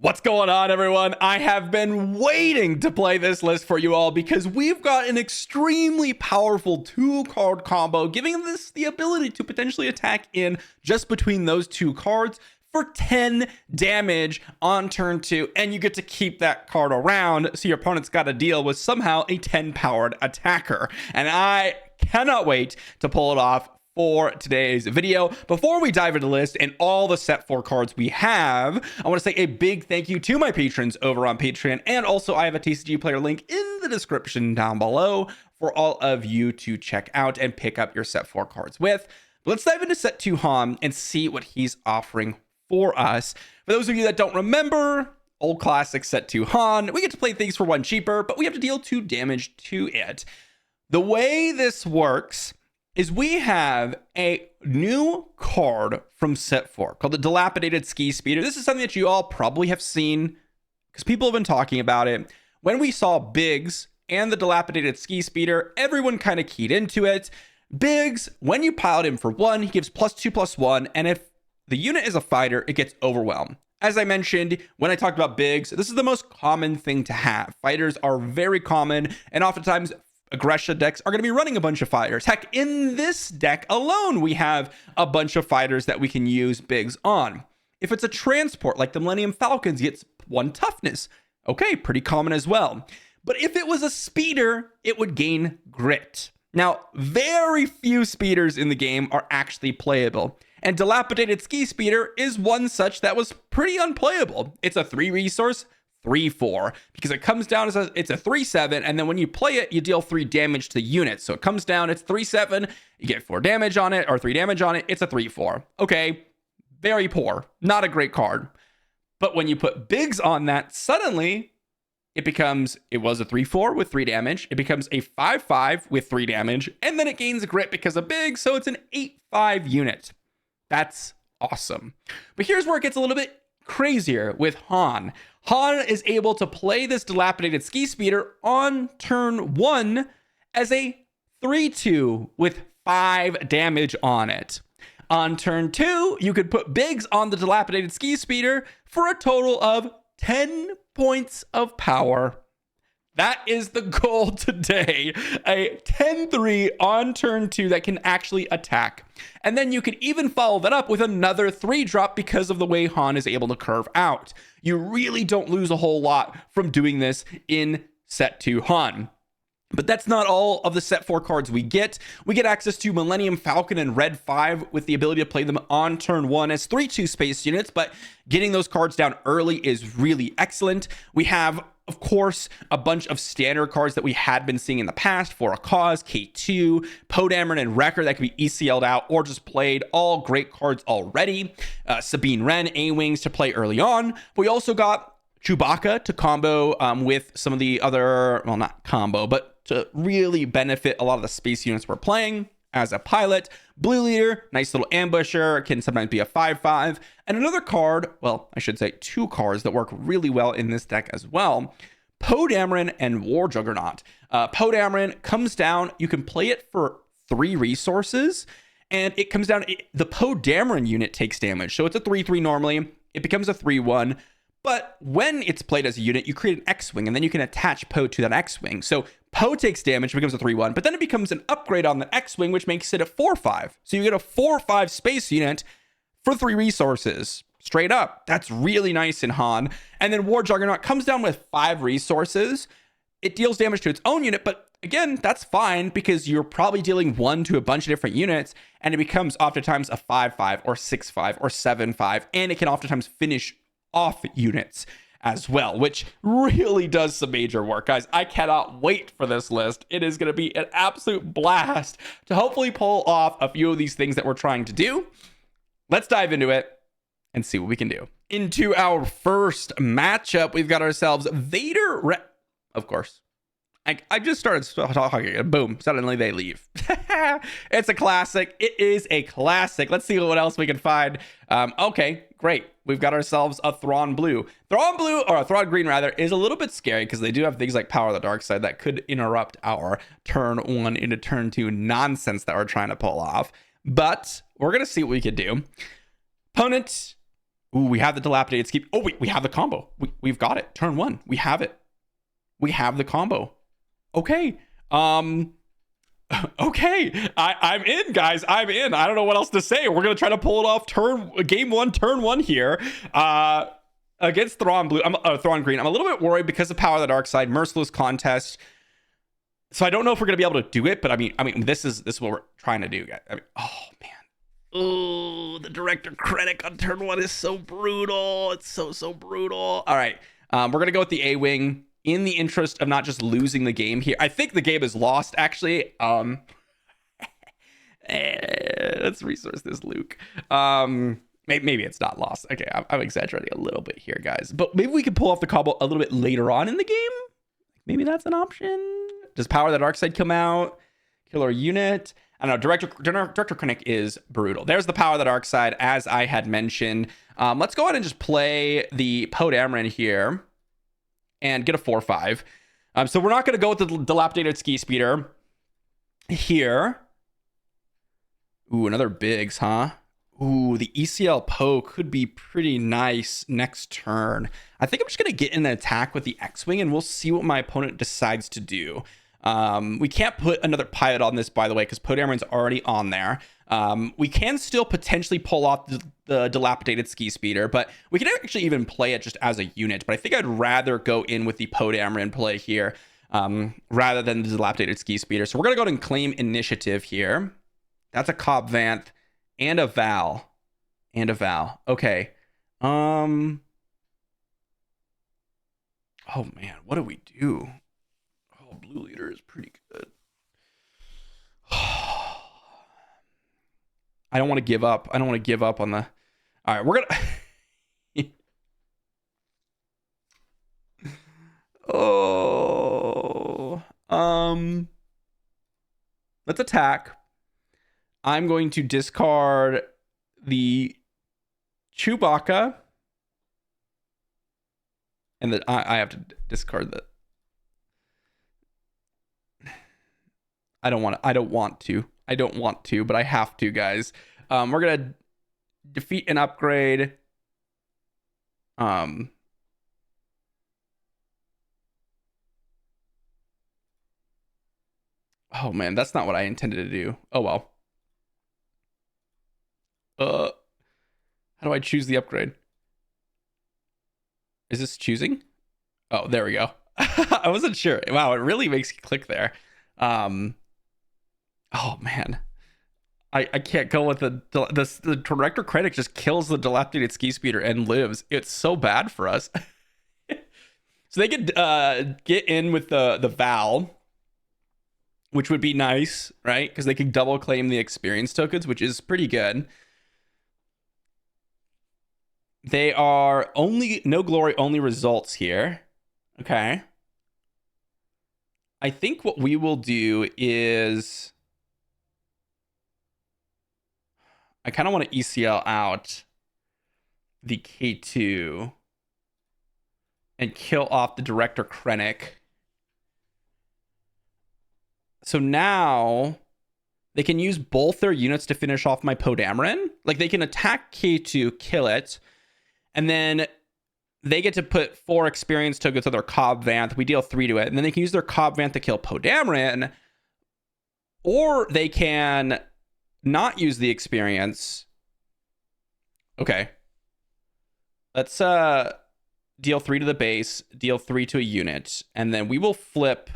What's going on, everyone? I have been waiting to play this list for you all because we've got an extremely powerful 2-card combo, giving us the ability to potentially attack in just between those 2 cards for 10 damage on turn 2, and you get to keep that card around, so your opponent's got to deal with somehow a 10-powered attacker. And I cannot wait to pull it off for today's video. Before we dive into the list and all the set 4 cards we have, I want to say a big thank you to my patrons over on Patreon, and also I have a TCG player link in the description down below for all of you to check out and pick up your set 4 cards with. But let's dive into set 2 Han and see what he's offering for us. For those of you that don't remember, old classic set 2 Han, we get to play things for 1 cheaper, but we have to deal 2 damage to it. The way this works is we have a new card from set 4 called the Dilapidated Ski Speeder. This is something that you all probably have seen because people have been talking about it. When we saw Biggs and the Dilapidated Ski Speeder, everyone kind of keyed into it. Biggs, when you pilot him for 1, he gives +2/+1, and if the unit is a fighter, it gets overwhelmed. As I mentioned when I talked about Biggs, this is the most common thing to have. Fighters are very common, and oftentimes aggression decks are going to be running a bunch of fighters. Heck, in this deck alone, we have a bunch of fighters that we can use Biggs on. If it's a transport, like the Millennium Falcons, gets 1 toughness. Okay, pretty common as well. But if it was a speeder, it would gain grit. Now, very few speeders in the game are actually playable, and Dilapidated Ski Speeder is one such that was pretty unplayable. It's a 3 resource, 3/4, because it comes down as it's a 3/7, and then when you play it, you deal 3 damage to the unit. So it comes down, it's 3/7, you get 4 damage on it, or 3 damage on it, it's a 3/4. Okay, very poor, not a great card. But when you put Biggs on that, suddenly it was a 3/4 with 3 damage, it becomes a 5/5 with 3 damage, and then it gains grit because of Biggs, so it's an 8/5 unit. That's awesome. But here's where it gets a little bit crazier with Han. Han is able to play this Dilapidated Ski Speeder on turn 1 as a 3/2 with 5 damage on it. On turn 2, you could put Biggs on the Dilapidated Ski Speeder for a total of 10 points of power. That is the goal today. A 10-3 on turn 2 that can actually attack. And then you could even follow that up with another 3-drop because of the way Han is able to curve out. You really don't lose a whole lot from doing this in set 2 Han. But that's not all of the set 4 cards we get. We get access to Millennium Falcon and Red 5 with the ability to play them on turn 1 as 3/2 space units, but getting those cards down early is really excellent. We have, of course, a bunch of standard cards that we had been seeing in the past. For a Cause, K2, Poe Dameron, and Wrecker that can be ECL'd out or just played. All great cards already. Sabine Wren, A-Wings to play early on. But we also got Chewbacca to combo with some of the other, well, not combo, but to really benefit a lot of the space units we're playing as a pilot. Blue Leader, nice little ambusher, can sometimes be a 5/5. And another card, well, I should say 2 cards that work really well in this deck as well. Poe Dameron and War Juggernaut. Poe Dameron comes down, you can play it for 3 resources, and it comes down, the Poe Dameron unit takes damage. So it's a 3/3 normally, it becomes a 3/1. But when it's played as a unit, you create an X-Wing, and then you can attach Poe to that X-Wing. So Poe takes damage, becomes a 3/1, but then it becomes an upgrade on the X-Wing, which makes it a 4/5. So you get a 4/5 space unit for 3 resources. Straight up. That's really nice in Han. And then War Juggernaut comes down with 5 resources. It deals damage to its own unit, but again, that's fine because you're probably dealing 1 to a bunch of different units, and it becomes oftentimes a 5/5 or 6/5 or 7/5, and it can oftentimes finish off units as well, which really does some major work, guys. I cannot wait for this list. It is going to be an absolute blast to hopefully pull off a few of these things that we're trying to do. Let's dive into it and see what we can do. Into our first matchup, we've got ourselves Vader of course. I just started talking and boom, suddenly they leave. It's a classic. It is a classic. Let's see what else we can find. Okay, great. We've got ourselves a Thrawn Blue. Thrawn Blue, or a Thrawn Green rather, is a little bit scary because they do have things like Power of the Dark Side that could interrupt our turn 1 into turn 2 nonsense that we're trying to pull off. But we're going to see what we can do. Opponent Ooh, we have the dilapidated ski. Oh, wait, we have the combo. We've got it. Turn 1. We have it. We have the combo. Okay. Okay. I'm in, guys. I'm in. I don't know what else to say. We're gonna try to pull it off game 1, turn 1 here. Against Thrawn Blue. Thrawn Green. I'm a little bit worried because of Power of the Dark Side, Merciless Contest. So I don't know if we're gonna be able to do it, but I mean, this is what we're trying to do, guys. I mean, oh man. Oh, the Director Krennic on turn 1 is so brutal. It's so brutal. All right. We're going to go with the A-Wing in the interest of not just losing the game here. I think the game is lost, actually. Let's resource this, Luke. Maybe it's not lost. Okay, I'm exaggerating a little bit here, guys. But maybe we could pull off the combo a little bit later on in the game. Maybe that's an option. Does Power of the Dark Side come out? Killer unit. I don't know. Director Krennic is brutal. There's the Power of the Dark Side, as I had mentioned. Let's go ahead and just play the Poe Dameron here and get a 4/5. So we're not going to go with the dilapidated ski speeder here. Ooh, another Biggs, huh? Ooh, the ECL Poe could be pretty nice next turn. I think I'm just going to get in an attack with the X-Wing, and we'll see what my opponent decides to do. We can't put another pilot on this, by the way, because Poe Dameron's already on there. We can still potentially pull off the dilapidated ski speeder, but we can actually even play it just as a unit. But I think I'd rather go in with the Poe Dameron play here rather than the dilapidated ski speeder. So we're going to go ahead and claim initiative here. That's a Cobb Vanth and a Val. Okay. Oh, man. What do we do? Blue leader is pretty good. I don't want to give up. I don't want to give up on the... All right, we're going to... Let's attack. I'm going to discard the Chewbacca. And I have to discard the... I don't want to, but I have to, guys. We're going to defeat and upgrade. Oh, man, that's not what I intended to do. Oh, well. How do I choose the upgrade? Is this choosing? Oh, there we go. I wasn't sure. Wow, it really makes you click there. Oh man, I can't go with the Director Krennic just kills the dilapidated ski speeder and lives. It's so bad for us. So they could get in with the Val, which would be nice, right? Because they could double claim the experience tokens, which is pretty good. They are no glory, only results here. Okay. I think what we will do is... I kind of want to ECL out the K2 and kill off the Director Krennic. So now they can use both their units to finish off my Poe Dameron. Like, they can attack K2, kill it, and then they get to put 4 experience tokens to their Cobb Vanth. We deal 3 to it, and then they can use their Cobb Vanth to kill Poe Dameron, or they can not use the experience. Okay. Let's deal 3 to the base, deal 3 to a unit, and then we will flip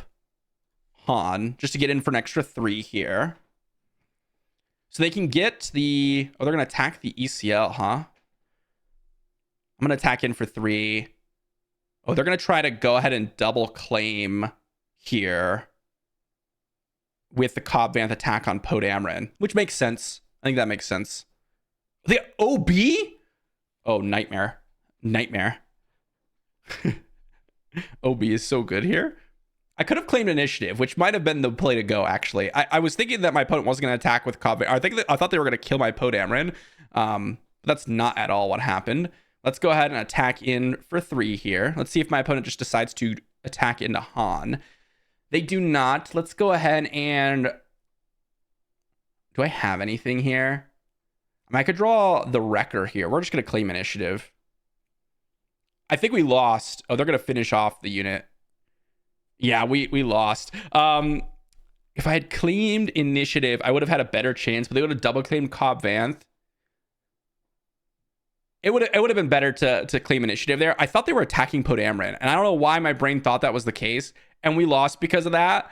Han just to get in for an extra 3 here. So they can get the... Oh, they're going to attack the ECL, huh? I'm going to attack in for 3. Oh, they're going to try to go ahead and double claim here with the Cobb Vanth attack on Poe Dameron, which makes sense. I think that makes sense. The OB? Oh, nightmare. OB is so good here. I could have claimed initiative, which might have been the play to go, actually. I was thinking that my opponent wasn't going to attack with Cobb Vanth. I thought they were going to kill my Poe Dameron. But that's not at all what happened. Let's go ahead and attack in for 3 here. Let's see if my opponent just decides to attack into Han. They do not. Let's go ahead and... Do I have anything here? I could draw the Wrecker here. We're just going to claim initiative. I think we lost. Oh, they're going to finish off the unit. Yeah, we lost. If I had claimed initiative, I would have had a better chance, but they would have double claimed Cobb Vanth. It would have been better to claim initiative there. I thought they were attacking Poe Dameron, and I don't know why my brain thought that was the case, and we lost because of that.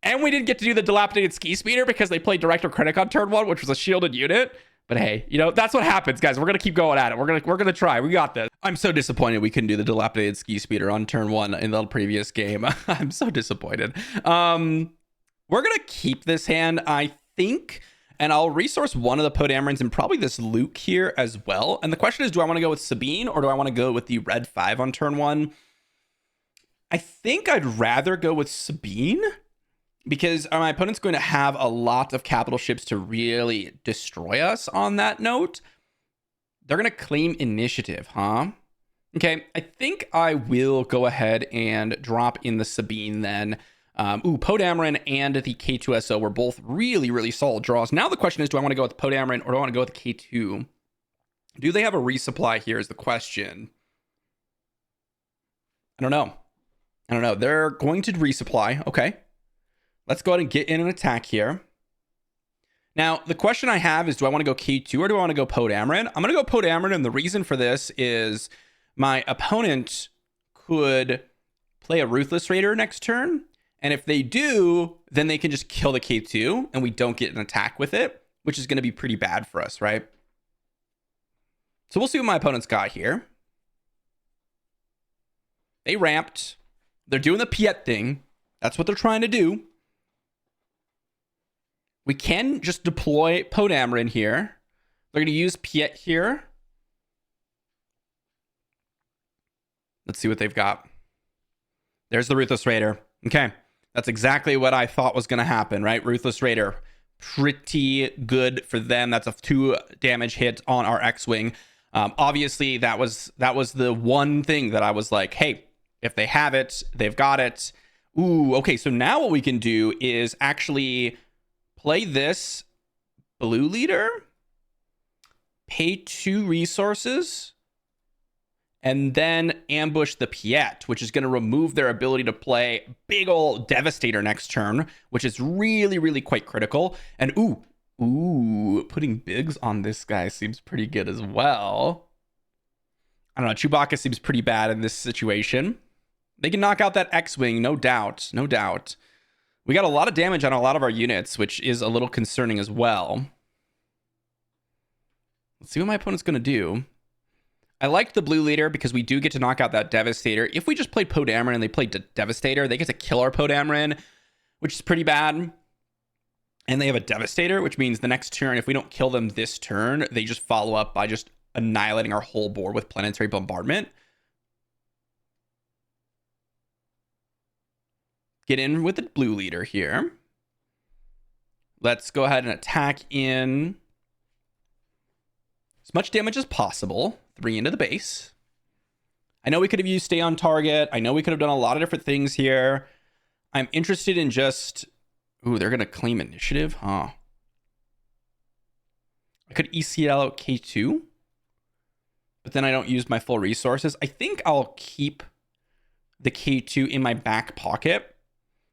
And we didn't get to do the dilapidated ski speeder because they played Director Critic on turn 1, which was a shielded unit. But hey, you know, that's what happens, guys. We're gonna keep going at it. We're gonna try. We got this. I'm so disappointed we couldn't do the dilapidated ski speeder on turn 1 in the previous game. I'm so disappointed. We're gonna keep this hand, I think, and I'll resource one of the Poe Damerons and probably this Luke here as well. And the question is, do I want to go with Sabine or do I want to go with the red 5 on turn 1? I think I'd rather go with Sabine, because my opponent's going to have a lot of capital ships to really destroy us on that note. They're going to claim initiative, huh? Okay, I think I will go ahead and drop in the Sabine then. Poe Dameron and the K2SO were both really, really solid draws. Now the question is, do I want to go with Poe Dameron or do I want to go with the K2? Do they have a resupply here is the question. I don't know. They're going to resupply. Okay. Let's go ahead and get in an attack here. Now, the question I have is, do I want to go K2 or do I want to go Poe Dameron? I'm going to go Poe Dameron, and the reason for this is my opponent could play a Ruthless Raider next turn, and if they do, then they can just kill the K2, and we don't get an attack with it, which is going to be pretty bad for us, right? So we'll see what my opponent's got here. They ramped. They're doing the Piet thing. That's what they're trying to do. We can just deploy Poe Dameron here. They're going to use Piet here. Let's see what they've got. There's the Ruthless Raider. Okay. That's exactly what I thought was going to happen, right? Ruthless Raider. Pretty good for them. That's a 2 damage hit on our X-Wing. Obviously, that was the one thing that I was like, hey, if they have it, they've got it. Ooh, okay. So now what we can do is actually play this blue leader, pay 2 resources, and then ambush the Piet, which is going to remove their ability to play big old Devastator next turn, which is really, really quite critical. And ooh, putting Biggs on this guy seems pretty good as well. I don't know, Chewbacca seems pretty bad in this situation. They can knock out that X-Wing, no doubt, no doubt. We got a lot of damage on a lot of our units, which is a little concerning as well. Let's see what my opponent's going to do. I like the blue leader because we do get to knock out that Devastator. If we just played Poe Dameron and they played Devastator, they get to kill our Poe Dameron, which is pretty bad. And they have a Devastator, which means the next turn, if we don't kill them this turn, they just follow up by just annihilating our whole board with Planetary Bombardment. Get in with the blue leader here. Let's go ahead and attack in as much damage as possible. 3 into the base. I know we could have used stay on target. I know we could have done a lot of different things here. I'm interested in just... Ooh, they're going to claim initiative, huh? I could ECL out K2. But then I don't use my full resources. I think I'll keep the K2 in my back pocket.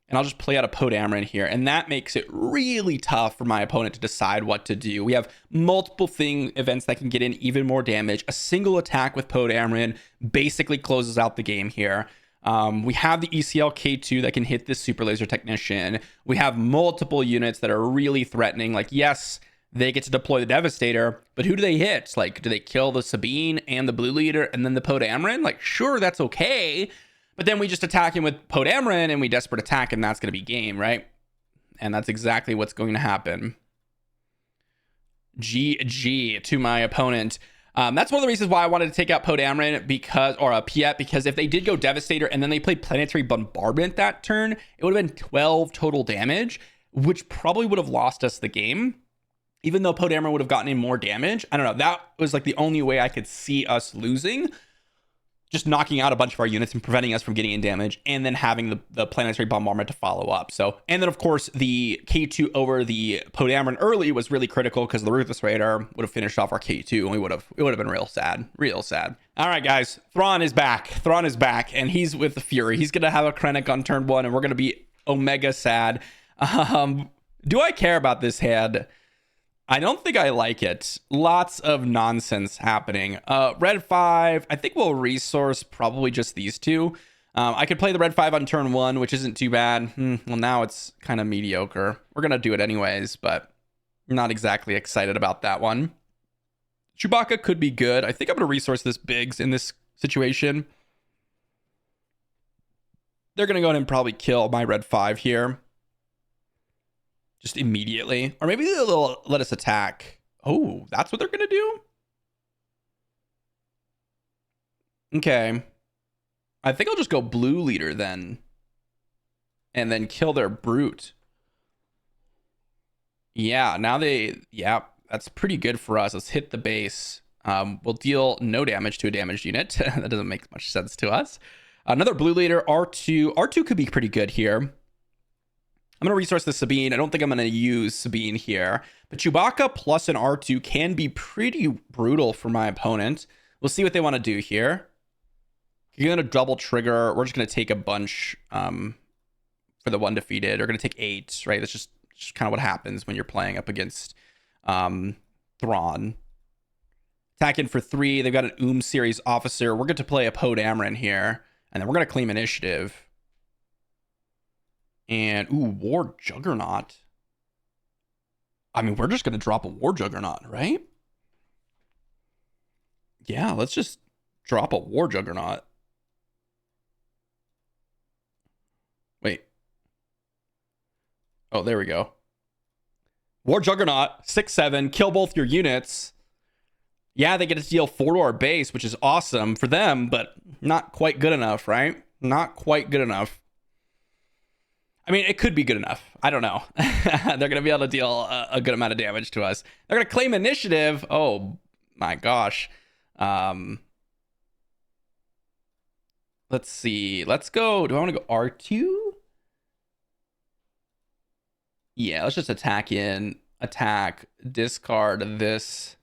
And I'll just play out a Poe Dameron here. And that makes it really tough for my opponent to decide what to do. We have multiple events that can get in even more damage. A single attack with Poe Dameron basically closes out the game here. We have the ECL K2 that can hit this Super Laser Technician. We have multiple units that are really threatening. Like, yes, they get to deploy the Devastator, but who do they hit? Like, do they kill the Sabine and the Blue Leader and then the Poe Dameron? Like, sure, that's okay. But then we just attack him with Poe Dameron and we desperate attack, and that's going to be game, right? And that's exactly what's going to happen. GG to my opponent. That's one of the reasons why I wanted to take out Poe Dameron or a Piet, because if they did go Devastator and then they played Planetary Bombardment that turn, it would have been 12 total damage, which probably would have lost us the game. Even though Poe Dameron would have gotten in more damage. I don't know. That was like the only way I could see us losing. just knocking out a bunch of our units and preventing us from getting in damage, and then having the planetary bombardment to follow up. So, and then of course the K2 over the Poe Dameron early was really critical, because the Ruthless Raider would have finished off our K2, and it would have been real sad. All right, guys, Thrawn is back, and he's with the Fury. He's gonna have a Krennic on turn 1, and we're gonna be omega sad. Do I care about this hand? I don't think I like it. Lots of nonsense happening. Red 5, I think we'll resource probably just these two. I could play the red 5 on turn 1, which isn't too bad. Well, now it's kind of mediocre. We're going to do it anyways, but not exactly excited about that one. Chewbacca could be good. I think I'm going to resource this Biggs in this situation. They're going to go ahead and probably kill my red 5 here. Just immediately. Or maybe they'll let us attack. Oh, that's what they're going to do? Okay. I think I'll just go blue leader then. And then kill their brute. Yeah, now yeah, that's pretty good for us. Let's hit the base. We'll deal no damage to a damaged unit. That doesn't make much sense to us. Another blue leader, R2. R2 could be pretty good here. I'm going to resource the Sabine. I don't think I'm going to use Sabine here. But Chewbacca plus an R2 can be pretty brutal for my opponent. We'll see what they want to do here. You're going to double trigger. We're just going to take a bunch for the one defeated. We're going to take 8, right? That's just kind of what happens when you're playing up against Thrawn. Attacking for 3. They've got an series officer. We're going to play a Poe Dameron here. And then we're going to claim initiative. And, War Juggernaut. I mean, we're just going to drop a War Juggernaut, right? Yeah, let's just drop a War Juggernaut. Wait. Oh, there we go. War Juggernaut, 6/7, kill both your units. Yeah, they get to deal 4 to our base, which is awesome for them, but not quite good enough, right? Not quite good enough. I mean, it could be good enough. I don't know. They're going to be able to deal a good amount of damage to us. They're going to claim initiative. Oh, my gosh. Let's see. Let's go. Do I want to go R2? Yeah, let's just attack, discard this,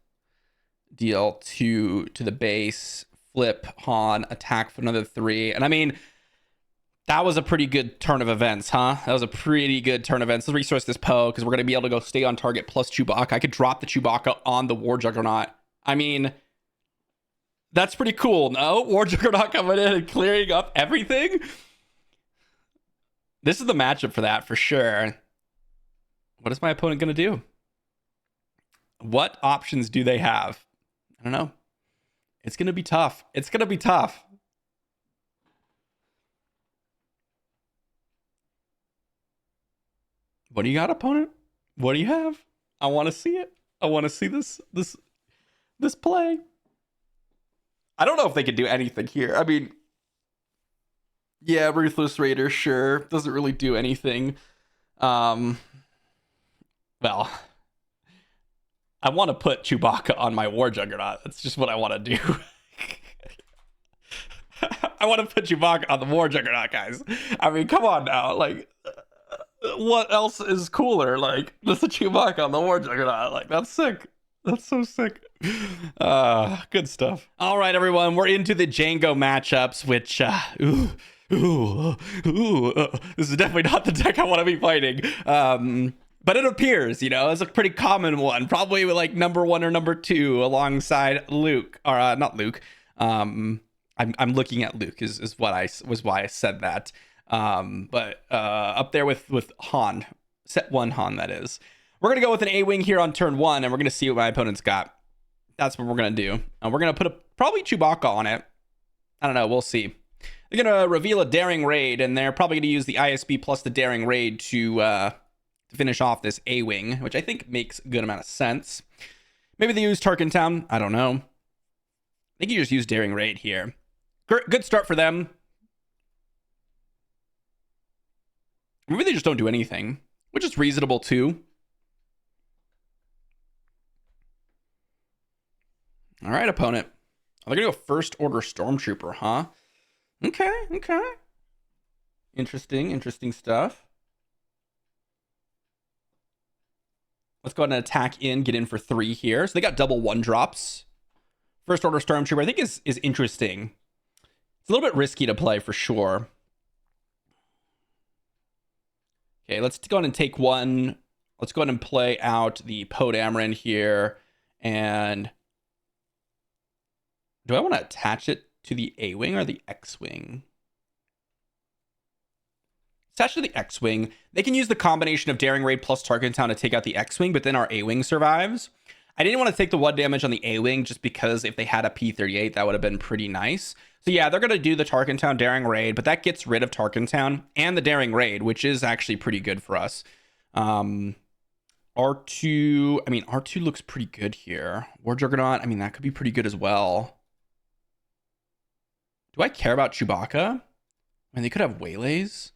deal 2 to the base, flip Han, attack for another 3. And I mean, that was a pretty good turn of events, huh? That was a pretty good turn of events. Let's resource this Poe, because we're going to be able to go stay on target plus Chewbacca. I could drop the Chewbacca on the War Juggernaut. I mean, that's pretty cool, no? War Juggernaut coming in and clearing up everything. This is the matchup for that, for sure. What is my opponent going to do? What options do they have? I don't know. It's going to be tough. It's going to be tough. What do you got, opponent? What do you have? I want to see it. I want to see this play. I don't know if they could do anything here. I mean, yeah, Ruthless Raider, sure. Doesn't really do anything. Well, I want to put Chewbacca on my War Juggernaut. That's just what I want to do. I want to put Chewbacca on the War Juggernaut, guys. I mean, come on now. Like, what else is cooler? Like, just a Chewbacca on the War Juggernaut. Like, that's sick. That's so sick. Good stuff. All right, everyone. We're into the Jango matchups, which, this is definitely not the deck I want to be fighting. But it appears, it's a pretty common one. Probably with like number 1 or number 2 alongside Luke. Or not Luke. I'm looking at Luke is why I said that. But up there with Han. Set 1 Han, that is. We're going to go with an A-Wing here on turn 1, and we're going to see what my opponent's got. That's what we're going to do. We're going to put probably Chewbacca on it. I don't know. We'll see. They're going to reveal a Daring Raid, and they're probably going to use the ISB plus the Daring Raid to finish off this A-Wing, which I think makes a good amount of sense. Maybe they use Tarkin Town. I don't know. I think you just use Daring Raid here. Good start for them. Maybe they just don't do anything, which is reasonable too. All right, opponent. Oh, they're gonna go first order stormtrooper, huh? Okay, okay. Interesting stuff. Let's go ahead and attack in, get in for 3 here. So they got double 1-drops. First order stormtrooper, I think is interesting. It's a little bit risky to play for sure. Okay, let's go ahead and take 1. Let's go ahead and play out the Poe Dameron here. And do I want to attach it to the A-Wing or the X-Wing? Attached to the X-Wing. They can use the combination of Daring Raid plus Tarkin Town to take out the X-Wing, but then our A-Wing survives. I didn't want to take the 1 damage on the A-Wing just because if they had a P-38, that would have been pretty nice. So yeah, they're going to do the Tarkin Town Daring Raid, but that gets rid of Tarkin Town and the Daring Raid, which is actually pretty good for us. R2, I mean, R2 looks pretty good here. War Juggernaut, I mean, that could be pretty good as well. Do I care about Chewbacca? I mean, they could have waylays.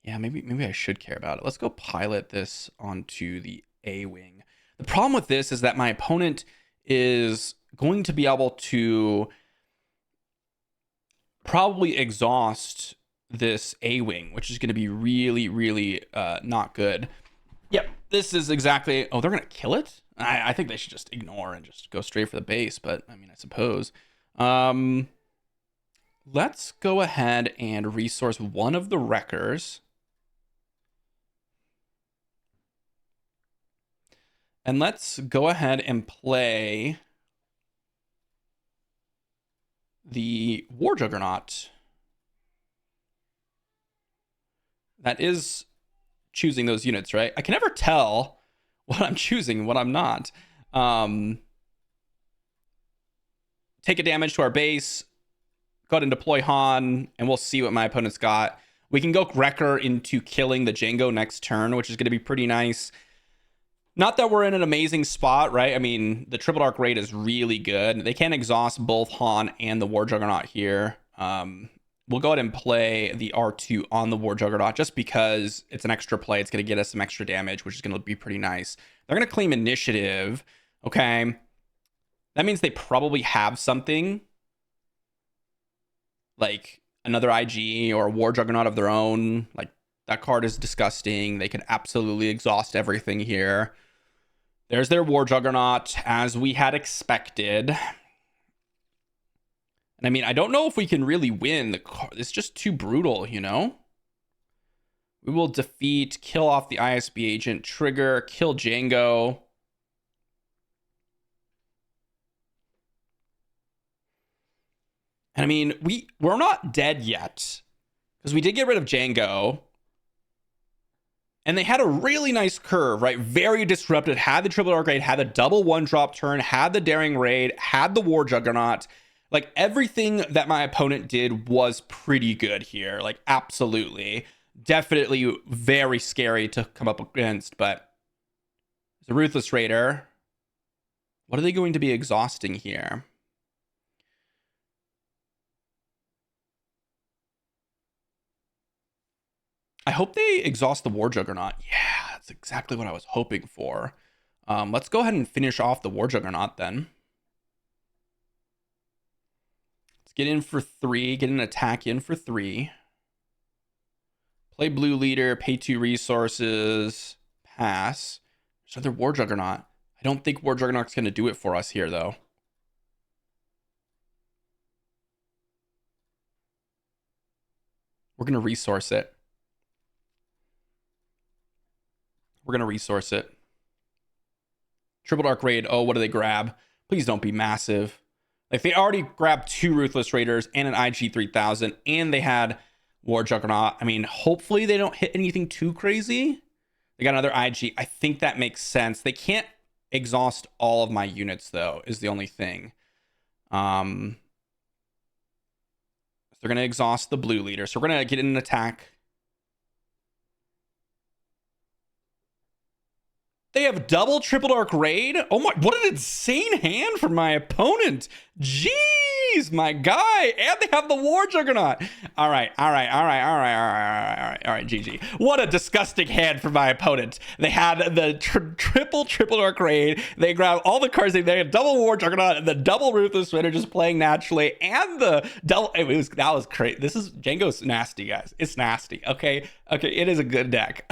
Yeah, maybe I should care about it. Let's go pilot this onto the A-Wing. The problem with this is that my opponent is going to be able to probably exhaust this A-Wing, which is going to be really not good. Yep, this is exactly... Oh, they're going to kill it? I think they should just ignore and just go straight for the base, but I mean, I suppose. Let's go ahead and resource one of the wreckers. And let's go ahead and play the War Juggernaut. That is choosing those units, right? I can never tell what I'm choosing, what I'm not. Take a damage to our base. Go ahead and deploy Han, and we'll see what my opponent's got. We can go Wrecker into killing the Jango next turn, which is going to be pretty nice. Not that we're in an amazing spot, right? I mean, the Triple Dark Raid is really good. They can exhaust both Han and the War Juggernaut here. We'll go ahead and play the R2 on the War Juggernaut just because it's an extra play. It's going to get us some extra damage, which is going to be pretty nice. They're going to claim initiative. Okay. That means they probably have something like another IG or a War Juggernaut of their own. Like, that card is disgusting. They could absolutely exhaust everything here. There's their War Juggernaut, as we had expected. And I mean, I don't know if we can really win. It's just too brutal, you know? We will defeat, kill off the ISB agent, trigger, kill Jango. And I mean, we're not dead yet, because we did get rid of Jango. And they had a really nice curve, right? Very disrupted, had the Triple Dark Raid, had the double 1-drop turn, had the Daring Raid, had the War Juggernaut. Like, everything that my opponent did was pretty good here. Like, absolutely. Definitely very scary to come up against, but the Ruthless Raider. What are they going to be exhausting here? I hope they exhaust the War Juggernaut. Yeah, that's exactly what I was hoping for. Let's go ahead and finish off the War Juggernaut then. Let's get in for 3. Get an attack in for 3. Play Blue Leader, pay 2 resources, pass. There's another War Juggernaut. I don't think War Juggernaut's going to do it for us here, though. We're going to resource it. We're going to resource it. Triple Dark Raid. Oh, what do they grab? Please don't be massive. Like, they already grabbed 2 Ruthless Raiders and an IG-3000, and they had War Juggernaut. I mean, hopefully they don't hit anything too crazy. They got another IG. I think that makes sense. They can't exhaust all of my units, though, is the only thing. They're going to exhaust the Blue Leader. So we're going to get in an attack. They have double triple dark raid. Oh my, what an insane hand from my opponent. Jeez, my guy. And they have the war juggernaut. All right, GG. What a disgusting hand from my opponent. They had the triple dark raid. They grabbed all the cards. They had double war juggernaut and the double ruthless winner just playing naturally, and the double. That was crazy. This is Django's nasty, guys. It's nasty. Okay, it is a good deck.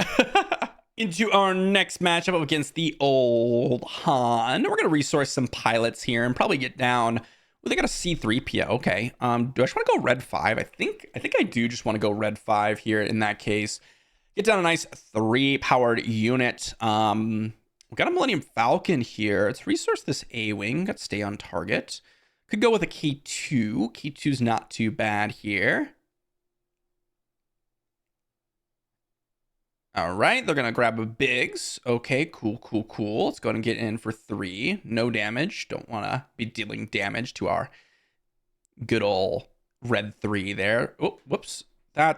Into our next matchup up against the old Han. We're gonna resource some pilots here and probably get down. Well, they got a C3PO. Okay. Do I just want to go red 5? I think I do just want to go red 5 here in that case. Get down a nice 3-powered unit. We got a Millennium Falcon here. Let's resource this A-Wing. Got to stay on target. Could go with a K2. K2's not too bad here. All right, they're gonna grab a Biggs. Okay, cool. Let's go ahead and get in for 3. No damage. Don't want to be dealing damage to our good old red 3 there. Oh, whoops. I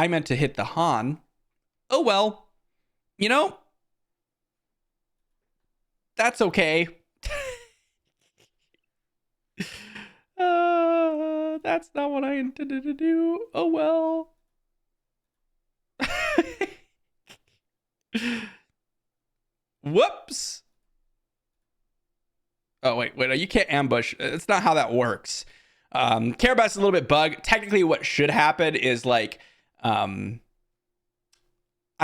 meant to hit the Han. Oh well. You know, that's okay. That's not what I intended to do. Oh well. Whoops. Oh, wait, you can't ambush. It's not how that works. Carabas is a little bit bugged. Technically, what should happen is like, I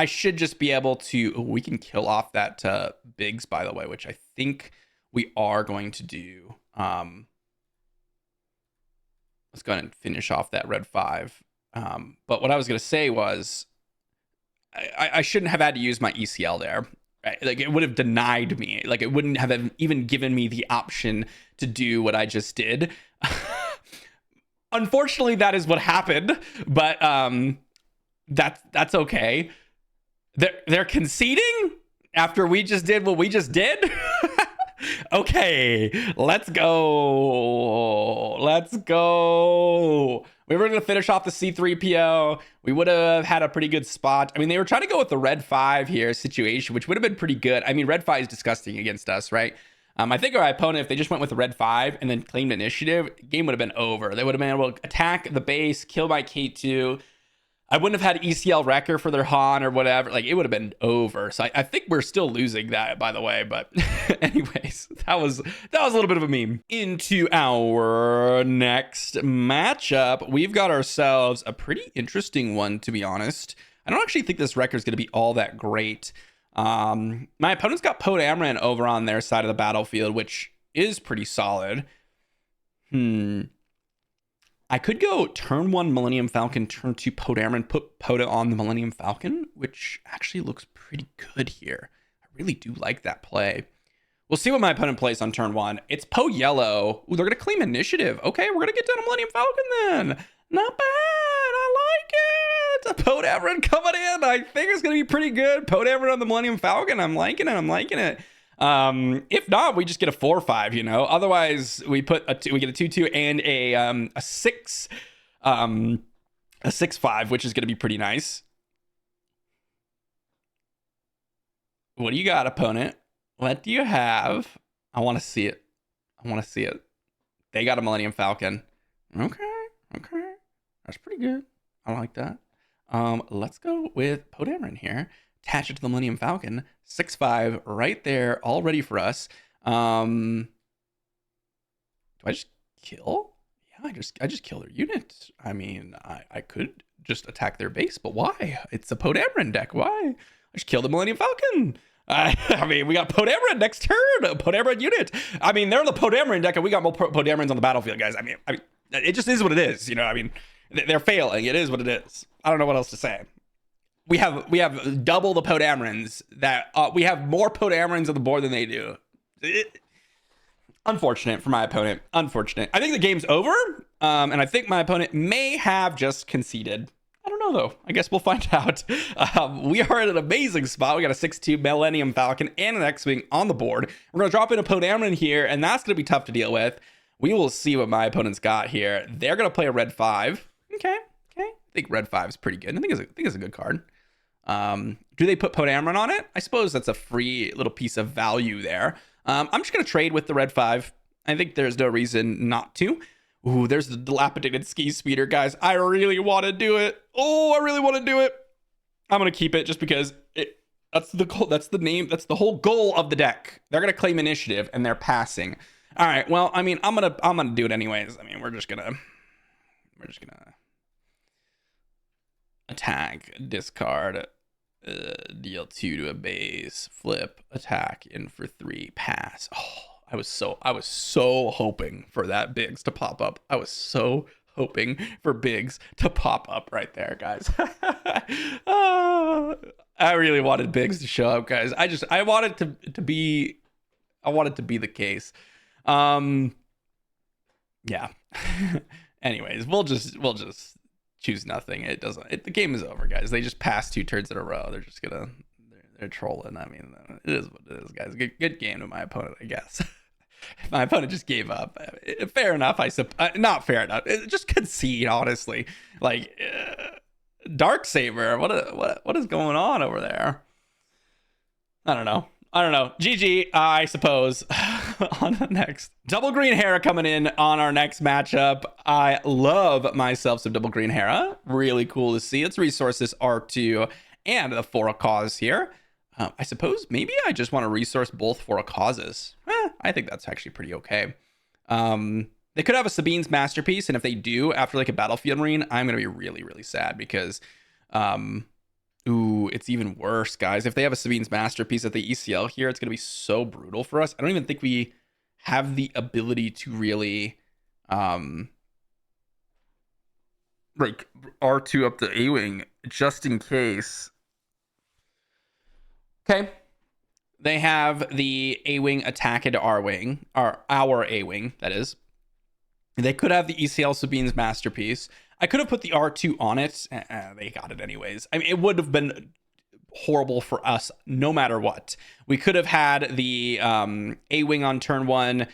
should just be able to, we can kill off that Biggs, by the way, which I think we are going to do. Let's go ahead and finish off that red 5. But what I was going to say was, I shouldn't have had to use my ECL there. Right? Like, it would have denied me. Like, it wouldn't have even given me the option to do what I just did. Unfortunately, that is what happened. But that's okay. They're conceding after we just did what we just did. Okay, let's go. We were going to finish off the C3PO. We would have had a pretty good spot. I mean, they were trying to go with the red 5 here situation, which would have been pretty good. I mean, red 5 is disgusting against us, right? I think our opponent, if they just went with the red 5 and then claimed initiative, game would have been over. They would have been able to attack the base, kill my K2. I wouldn't have had ECL Wrecker for their Han or whatever. Like, it would have been over. So I think we're still losing that, by the way. But anyways, that was a little bit of a meme. Into our next matchup, we've got ourselves a pretty interesting one, to be honest. I don't actually think this Wrecker is going to be all that great. My opponent's got Poe Dameron over on their side of the battlefield, which is pretty solid. I could go turn 1 Millennium Falcon, turn 2 Poe Dameron, put Poda on the Millennium Falcon, which actually looks pretty good here. I really do like that play. We'll see what my opponent plays on turn 1. It's Poe Yellow. Ooh, they're going to claim initiative. Okay, we're going to get down a Millennium Falcon then. Not bad. I like it. Poe Dameron coming in. I think it's going to be pretty good. Poe Dameron on the Millennium Falcon. I'm liking it. If not, we just get a 4-5, you know. Otherwise, we get a 2-2 and a 6-5, which is going to be pretty nice. What do you got, opponent? What do you have? I want to see it. They got a Millennium Falcon. Okay. That's pretty good. I like that. Let's go with Poe Dameron here. Attach it to the Millennium Falcon. 6-5 right there, all ready for us. Do I just kill? Yeah, I just kill their unit. I mean, I could just attack their base, but why? It's a Poe Dameron deck. Why? I just kill the Millennium Falcon. I mean, we got Poe Dameron next turn. A Poe Dameron unit. I mean, they're the Poe Dameron deck, and we got more Poe Damerons on the battlefield, guys. I mean, it just is what it is. You know, I mean, they're failing. It is what it is. I don't know what else to say. We have double the Poe Damerons. That we have more Poe Damerons on the board than they do. Unfortunate for my opponent. Unfortunate. I think the game's over, and I think my opponent may have just conceded. I don't know, though. I guess we'll find out. We are at an amazing spot. We got a 6-2 Millennium Falcon and an X-Wing on the board. We're going to drop in a Poe Dameron here, and that's going to be tough to deal with. We will see what my opponent's got here. They're going to play a red 5. Okay. I think red 5 is pretty good. I think it's a good card. Do they put Podameron on it? I suppose that's a free little piece of value there. I'm just going to trade with the red 5. I think there's no reason not to. Ooh, there's the dilapidated ski speeder, guys. I really want to do it. Oh, I really want to do it. I'm going to keep it just because that's the goal. That's the name. That's the whole goal of the deck. They're going to claim initiative and they're passing. All right. Well, I mean, I'm going to do it anyways. I mean, we're just going to attack, discard, deal 2 to a base, flip, attack, in for 3, pass. Oh, I was so hoping for that Biggs to pop up. I was so hoping for Biggs to pop up right there, guys. I really wanted Biggs to show up, guys. I wanted to be the case. Yeah. Anyways, we'll just choose nothing. The game is over, guys. They just passed 2 turns in a row. They're trolling. I mean, it is what it is, guys. Good game to my opponent, I guess. My opponent just gave up. Fair enough. Not fair enough. Just concede, honestly. Like, Darksaber. What is going on over there? I don't know. GG, I suppose. On the next. Double Green Hera coming in on our next matchup. I love myself some Double Green Hera. Really cool to see. Let's resource this R2 and the For a Cause here. I suppose maybe I just want to resource both For a Causes. I think that's actually pretty okay. They could have a Sabine's Masterpiece, and if they do, after like a Battlefield Marine, I'm going to be really, really sad because... ooh, it's even worse, guys. If they have a Sabine's Masterpiece at the ECL here, it's going to be so brutal for us. I don't even think we have the ability to really like R2 up the A-Wing just in case. Okay. They have the A-Wing attack into R-Wing, or our A-Wing, that is. They could have the ECL Sabine's Masterpiece. I could have put the R2 on it. They got it anyways. I mean, it would have been horrible for us no matter what. We could have had the A-Wing on turn 1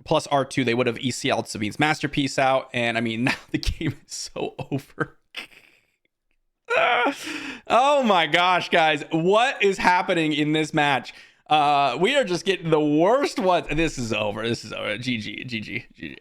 plus R2. They would have ECL'd Sabine's Masterpiece out. And I mean, now the game is so over. Oh my gosh, guys. What is happening in this match? We are just getting the worst ones. This is over. GG.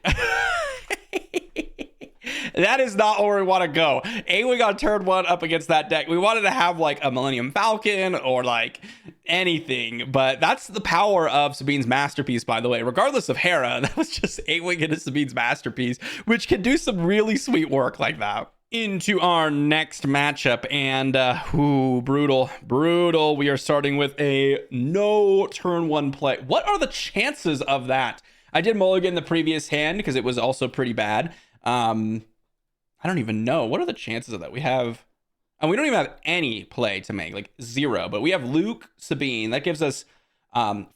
That is not where we want to go. A-Wing on turn 1 up against that deck. We wanted to have like a Millennium Falcon or like anything, but that's the power of Sabine's Masterpiece, by the way. Regardless of Hera, that was just A-Wing into Sabine's Masterpiece, which can do some really sweet work like that. Into our next matchup, and brutal. We are starting with a no turn 1 play. What are the chances of that? I did mulligan the previous hand because it was also pretty bad. I don't even know. What are the chances of that? We have, and we don't even have any play to make, like 0, but we have Luke, Sabine. That gives us 5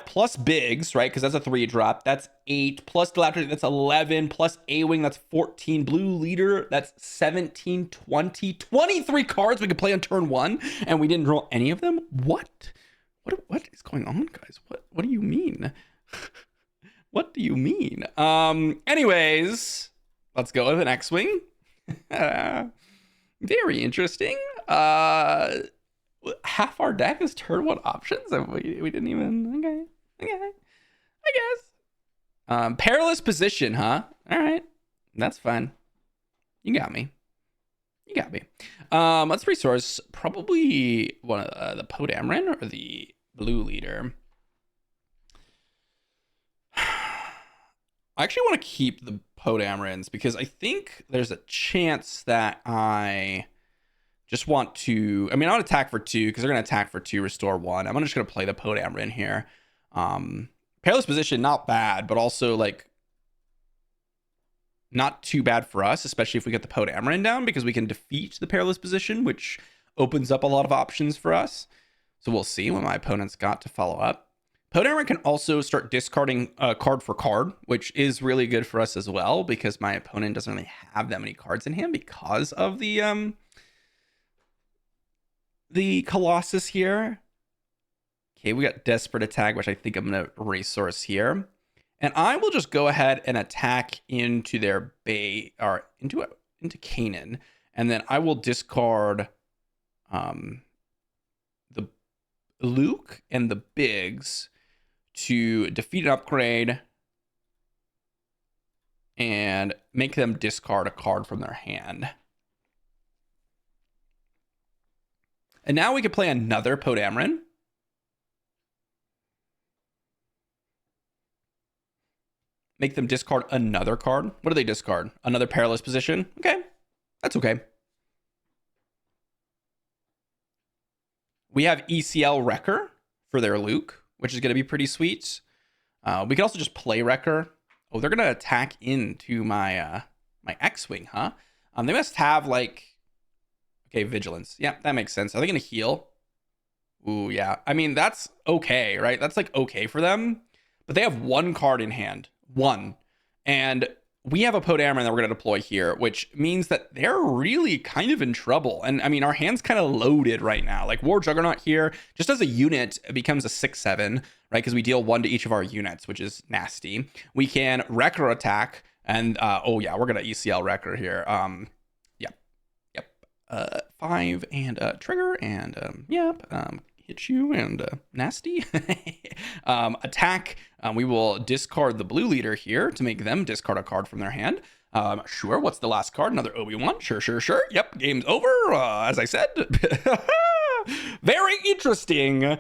plus Biggs, right? Because that's a 3-drop. That's 8 plus Dilapidated. That's 11 plus A-Wing. That's 14. Blue Leader. That's 17, 20, 23 cards we could play on turn 1, and we didn't draw any of them. What is going on, guys? What do you mean? What do you mean? Anyways, let's go with an X-Wing. Very interesting. Half our deck is turn 1 options, and we didn't even. Okay, I guess. Perilous Position, huh? All right, that's fine. You got me. Let's resource probably one of the Podameron or the Blue Leader. I actually want to keep the Podamerons because I think there's a chance that I just want to... I mean, I want to attack for 2 because they're going to attack for 2, restore 1. I'm just going to play the Podameron here. Perilous Position, not bad, but also, like, not too bad for us, especially if we get the Podameron down because we can defeat the Perilous Position, which opens up a lot of options for us. So we'll see what my opponent's got to follow up. Podameron can also start discarding card for card, which is really good for us as well because my opponent doesn't really have that many cards in hand because of the Colossus here. Okay, we got Desperate Attack, which I think I'm going to resource here. And I will just go ahead and attack into their bay, or into Canaan. And then I will discard the Luke and the Biggs to defeat an upgrade and make them discard a card from their hand. And now we could play another Podameron. Make them discard another card. What do they discard? Another Perilous Position? Okay, that's okay. We have ECL Wrecker for their Luke, which is going to be pretty sweet. We could also just play Wrecker. Oh, they're going to attack into my my X-Wing, huh? They must have like... Okay, Vigilance. Yeah, that makes sense. Are they going to heal? Ooh, yeah. I mean, that's okay, right? That's like okay for them. But they have one card in hand. One. And we have a Podameron that we're going to deploy here, which means that they're really kind of in trouble. And I mean, our hand's kind of loaded right now. Like War Juggernaut here, just as a unit, it becomes a 6/7, right? Because we deal 1 to each of our units, which is nasty. We can Wrecker attack. And, oh yeah, we're going to ECL Wrecker here. Yep. 5 and trigger and, hit you and nasty. Attack. We will discard the blue leader here to make them discard a card from their hand. Sure. What's the last card? Another Obi-Wan. Sure. Yep. Game's over. As I said. Very interesting.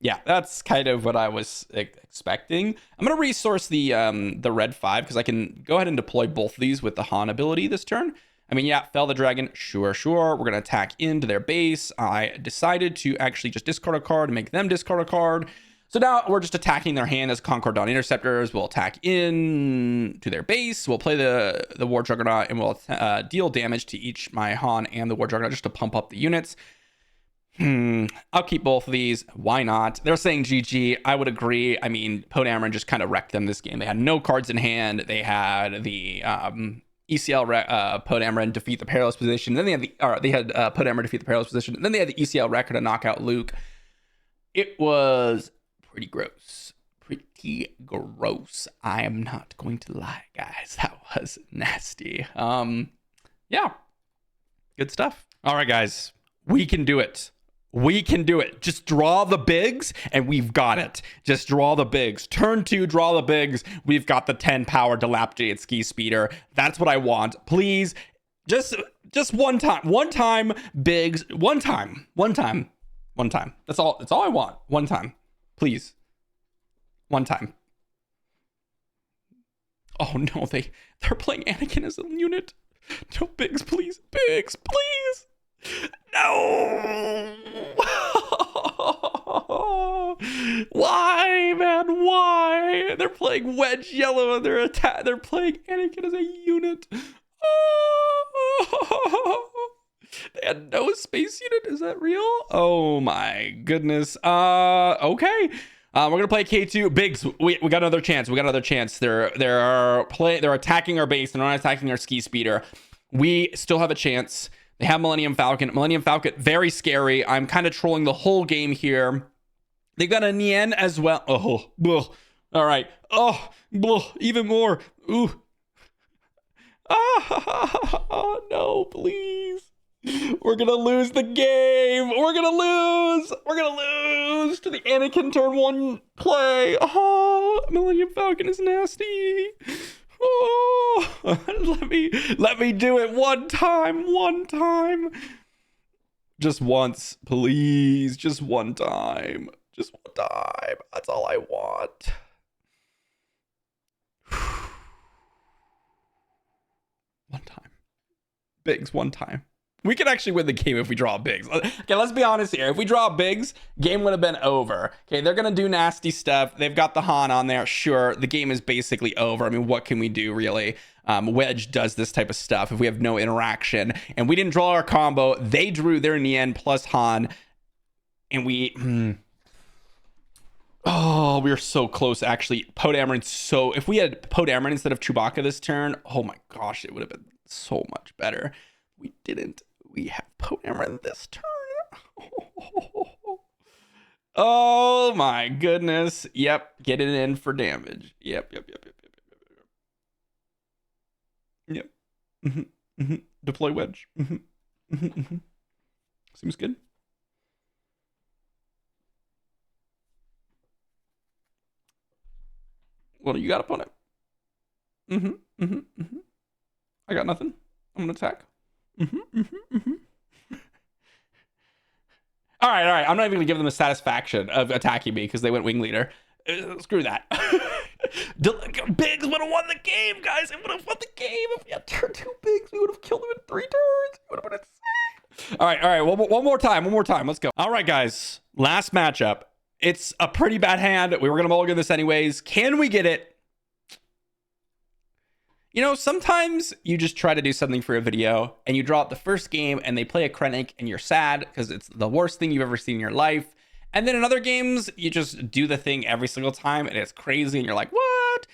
Yeah, that's kind of what I was expecting. I'm going to resource the red 5 because I can go ahead and deploy both of these with the Han ability this turn. I mean, yeah, Fell the Dragon, sure. We're going to attack into their base. I decided to actually just discard a card and make them discard a card. So now we're just attacking their hand as Concord Dawn Interceptors. We'll attack in to their base. We'll play the War Juggernaut and we'll deal damage to each my Han and the War Juggernaut just to pump up the units. I'll keep both of these. Why not? They're saying GG. I would agree. I mean, Podameron just kind of wrecked them this game. They had no cards in hand. They had the... ECL Podameron defeat the Perilous Position. Then they had Podameron defeat the Perilous Position. And then they had the ECL Wrecker to knock out Luke. It was pretty gross. I am not going to lie, guys. That was nasty. Yeah. Good stuff. All right, guys. We can do it. Just draw the bigs and we've got it. Just draw the bigs. Turn 2, draw the bigs. We've got the 10 power dilapidated ski speeder. That's what I want. Please, just one time, bigs. One time. That's all I want. One time. Please. One time. Oh no, they're playing Anakin as a unit. No, bigs, please. Bigs, please. No. Why, man? Why? They're playing Wedge Yellow and they're playing Anakin as a unit. Oh. They had no space unit. Is that real? Oh my goodness. Okay. We're gonna play K2 Biggs. We got another chance. They're attacking our base. They're not attacking our ski speeder. We still have a chance. They have Millennium Falcon. Very scary. I'm kind of trolling the whole game here. They got a Nien as well. Oh, ugh. All right. Oh, ugh. Even more. Ooh. Oh, no, please. We're going to lose the game. We're going to lose to the Anakin turn 1 play. Oh, Millennium Falcon is nasty. Oh, let me do it one time. Just once, please. Just one time. That's all I want. One time. Biggs, one time. We could actually win the game if we draw bigs. Okay, let's be honest here. If we draw bigs, game would have been over. Okay, they're going to do nasty stuff. They've got the Han on there. Sure, the game is basically over. I mean, what can we do, really? Wedge does this type of stuff if we have no interaction. And we didn't draw our combo. They drew their Nien plus Han. And we... Oh, we were so close, actually. Podameron, so... If we had Podameron instead of Chewbacca this turn, oh my gosh, it would have been so much better. We didn't. We have Podameron this turn. Oh my goodness. Yep. Get it in for damage. Yep. Deploy Wedge. Seems good. What do you got, opponent? I got nothing. I'm gonna attack. All right. I'm not even gonna give them the satisfaction of attacking me because they went wing leader. Screw that. Biggs would have won the game, guys. It would have won the game if we had turn 2 Biggs. We would have killed him in 3 turns. It would have been insane. All right. One more time. Let's go. All right, guys. Last matchup. It's a pretty bad hand. We were gonna mulligan this anyways. Can we get it? You know, sometimes you just try to do something for a video and you draw up the first game and they play a Krennic and you're sad because it's the worst thing you've ever seen in your life. And then in other games, you just do the thing every single time and it's crazy and you're like, what?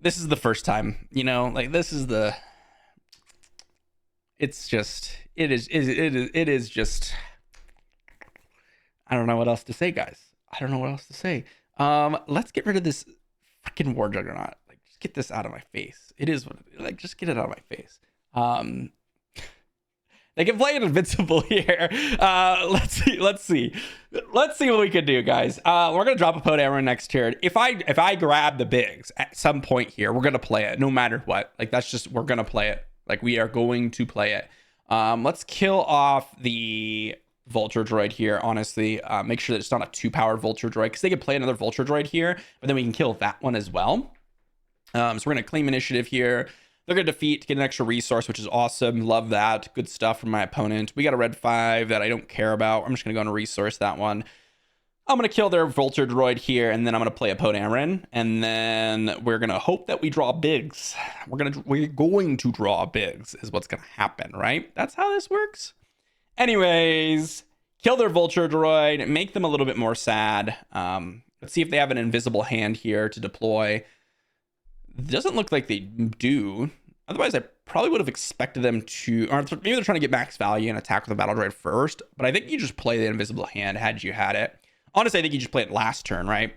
This is the first time, you know, like this is the, it's just, it is just, I don't know what else to say, guys. I don't know what else to say. Let's get rid of this freaking War Juggernaut. Get this out of my face. It is what it is. Like, just get it out of my face. They can play it invincible here. Let's see what we can do, guys. We're gonna drop a Poe Dameron next turn. If I grab the Biggs at some point here, we're gonna play it no matter what. Like, that's just, we're gonna play it. Like, we are going to play it. Let's kill off the Vulture Droid here, honestly. Make sure that it's not a 2-powered Vulture Droid because they could play another Vulture Droid here, but then we can kill that one as well. So we're going to claim initiative here. They're going to defeat, get an extra resource, which is awesome. Love that. Good stuff from my opponent. We got a red 5 that I don't care about. I'm just going to go and resource that one. I'm going to kill their Vulture Droid here, and then I'm going to play a Poe Dameron. And then we're going to hope that we draw Biggs. We're going to draw Biggs is what's going to happen, right? That's how this works. Anyways, kill their Vulture Droid, make them a little bit more sad. Let's see if they have an invisible hand here to deploy. Doesn't look like they do. Otherwise, I probably would have expected them to, or maybe they're trying to get max value and attack with the battle droid first. But I think you just play the invisible hand had you had it. Honestly, I think you just play it last turn, right?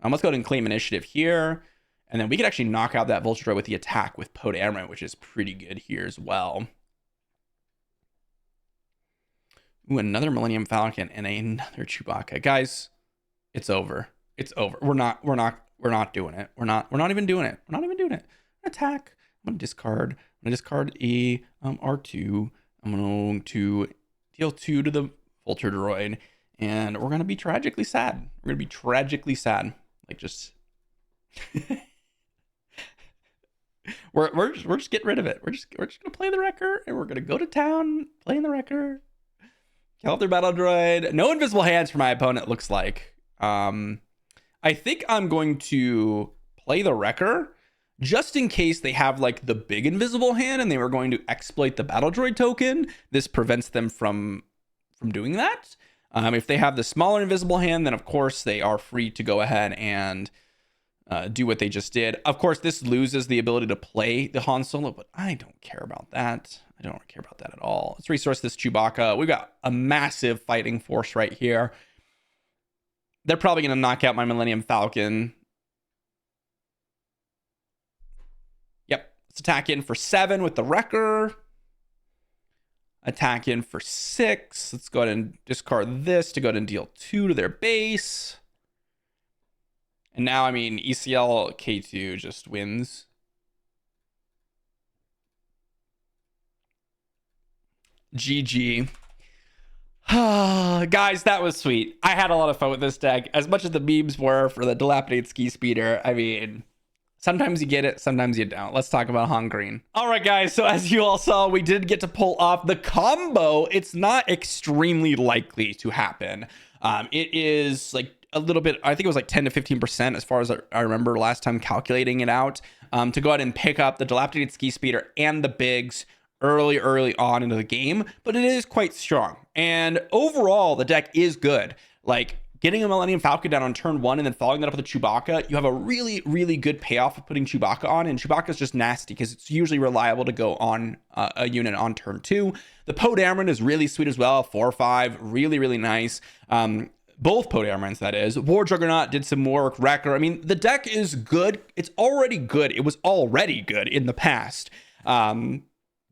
Let's go ahead and claim initiative here. And then we could actually knock out that Vulture droid with the attack with Poe Dameron, which is pretty good here as well. Ooh, another Millennium Falcon and another Chewbacca. Guys, it's over. It's over. We're not doing it. We're not even doing it. We're not even doing it. Attack. I'm gonna discard. I'm gonna discard a R2. I'm going to deal 2 to the Vulture Droid, and we're gonna be tragically sad. We're gonna be tragically sad. Like, just we're just getting rid of it. We're just gonna play the Wrecker, and we're gonna go to town playing the Wrecker. Kill off their battle droid. No invisible hands for my opponent. Looks like. I think I'm going to play the Wrecker just in case they have like the big invisible hand and they were going to exploit the battle droid token. This prevents them from doing that. If they have the smaller invisible hand, then of course they are free to go ahead and do what they just did. Of course, this loses the ability to play the Han Solo, but I don't care about that. I don't care about that at all. Let's resource this Chewbacca. We've got a massive fighting force right here. They're probably going to knock out my Millennium Falcon. Yep. Let's attack in for 7 with the Wrecker. Attack in for 6. Let's go ahead and discard this to go ahead and deal 2 to their base. And now, I mean, ECL K2 just wins. GG. Guys, that was sweet. I had a lot of fun with this deck. As much as the memes were for the dilapidated ski speeder, I mean, sometimes you get it, sometimes you don't. Let's talk about Han Green. All right, guys. So as you all saw, we did get to pull off the combo. It's not extremely likely to happen. It is like a little bit, I think it was like 10 to 15% as far as I remember last time calculating it out, to go ahead and pick up the dilapidated ski speeder and the Biggs early on into the game, but it is quite strong. And overall, the deck is good. Like, getting a Millennium Falcon down on turn 1 and then following that up with a Chewbacca, you have a really, really good payoff of putting Chewbacca on, and Chewbacca is just nasty because it's usually reliable to go on a unit on turn 2. The Poe Dameron is really sweet as well, 4/5, really, really nice. Both Poe Damerons, that is. War Juggernaut did some work. Wrecker. I mean, the deck is good. It's already good. It was already good in the past.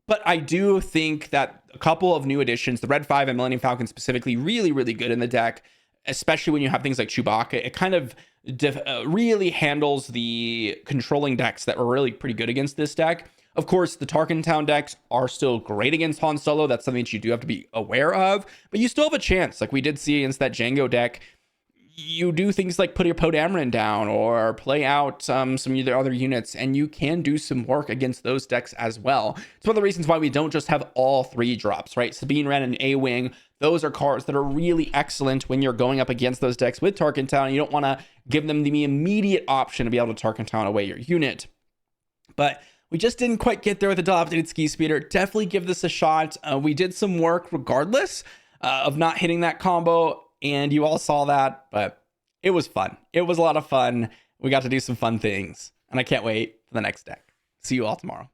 But I do think that a couple of new additions, the Red 5 and Millennium Falcon specifically, really, really good in the deck, especially when you have things like Chewbacca. It kind of really handles the controlling decks that were really pretty good against this deck. Of course, the Tarkin Town decks are still great against Han Solo. That's something that you do have to be aware of, but you still have a chance. Like we did see against that Django deck, you do things like put your Poe Dameron down or play out some of the other units, and you can do some work against those decks as well. It's one of the reasons why we don't just have all 3 drops, right? Sabine Wren and A-Wing, those are cards that are really excellent when you're going up against those decks with Tarkin Town. You don't want to give them the immediate option to be able to Tarkin Town away your unit. But we just didn't quite get there with the double updated Ski Speeder. Definitely give this a shot. We did some work regardless of not hitting that combo, and you all saw that, but it was fun. It was a lot of fun. We got to do some fun things, and I can't wait for the next deck. See you all tomorrow.